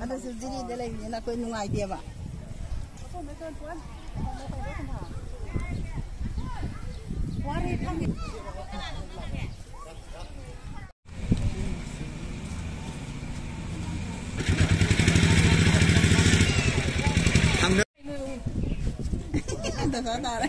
ada sujudi dele ni nak kau nungai dia ba wari kami anda sadar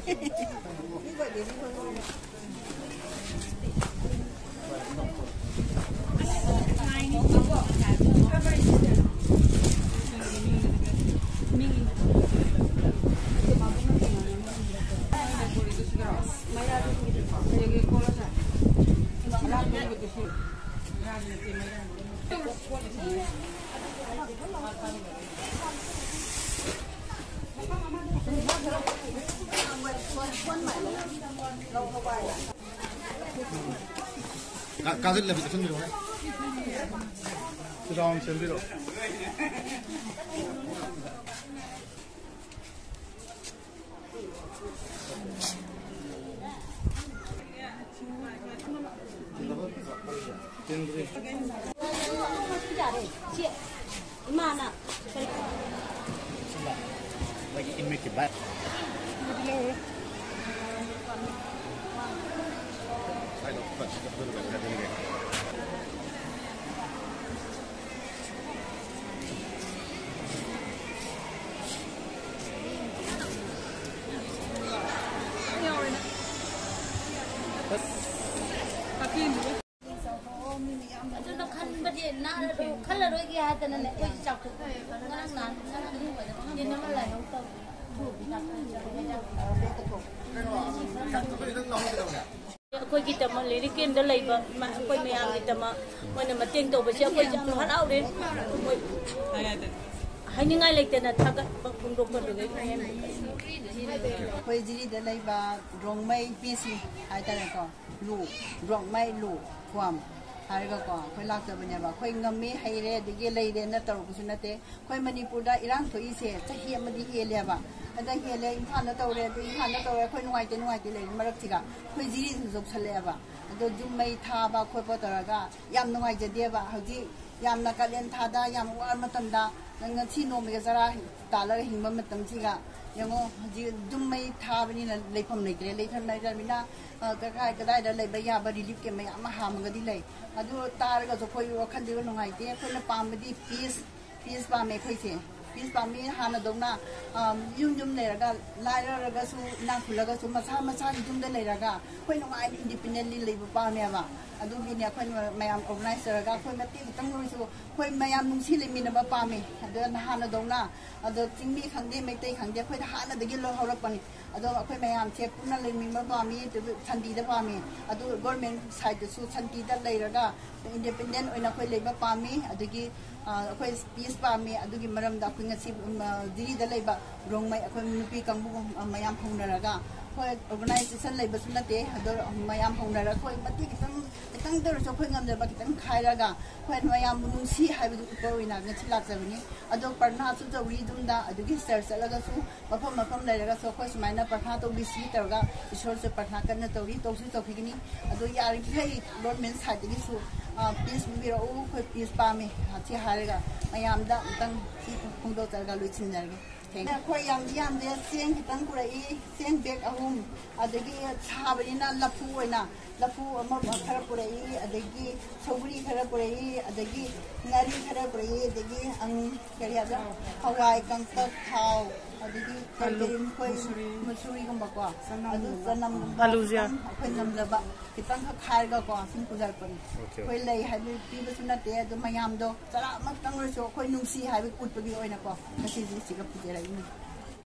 कागज लगे सुन लो round चल भी लो mana lagi ini kebat कोई की तमा लेरी के अंदर लाई बा कोई में आगे तमा मैंने मतेंग तो बच्चे कोई जाम हर आउ रे हाय निंगाई लेते ना था का बुंदोक पर गई कोई जिरी दे लाई बा रोंगमई पीसी हाय तने को लू रोंगमई लू kwam harga ko khoi lak ta banya ba khoi ngami haire dige leire na tar ku sunate khoi manipur da irang thoi se chahi amadi hele ba ada hele imphal na tawre de imphal na tawre khoi nuai te le marak tiga khoi jiri jok chale ba ado jummai tha ba khoi pa taraga yam nuai je de ba haji yam na kalen tha da yam war matam da nang chi no me zara talar hingba matam chiga yango haji jummai tha bani na lepham nei tre leitham nai ra mina ka kai da le ba ya ba relief ke me ama ha ma ga di le adu tar ga jo khoi ro khan di no ngai te khoi na pam di peace pa me khoi se peace pa me ha na dong na yum le ra ga lai ra ga su na khula ga su ma sa yum de le ra ga khoi no ngai independently le ba me ba adu bi ne khoi mayam organizer ga khoi ma ti tang ru su khoi mayam nung si le mi na ba pa me adu na ha na dong na adu ting mi khang de me te khang de khoi ha na de gi lo ha ra pa ni adu khoi mayam che pu na le mi ma ba mi tu chan di da pa mi adu government side su chan di da le ra ga independent oina khoi le ba pa mi adu gi khoi peace pa mi adu gi maram da khoi ngasi diri da le ba rong mai khoi nupi kang bu mayam phong na ra ga khoi organization le ba su na te adu mayam phong na ra khoi mati kitang der so khoi ngam da ba kitang khai ra ga khoi mayam nu si hai bu ko ina ngasi lak sa ni adu parna su jo ri dum da adu gi ser sa la ga su mafam le ra ga so khoi smai na parna to bi si tar ga ishor se parna kan na to ri to su to khi ni adu yari khai government side gi su peace bi ro khoi peace pa mi chi ha ra ga mayam da tang si khong do tar ga lu chin jar ga khoi yam de seng kitang ku ra i seng bek ahum adagi cha ba na lapu oina lapu ama khara ku ra i adagi sobri khara ku ra i adagi ngari khara ku ra i adagi ang kariya da hawai kang ta thau adagi karin khoi masuri gum ba ko adu sanam baluzia khoi nam da ba kitang khai ga ko sin ku jar pan khoi lai ha bi pi ba sunna te adu mayam do chara mak tang ro so khoi nungsi ha bi kut pa bi oina ko kasi ji si ga pu jera ini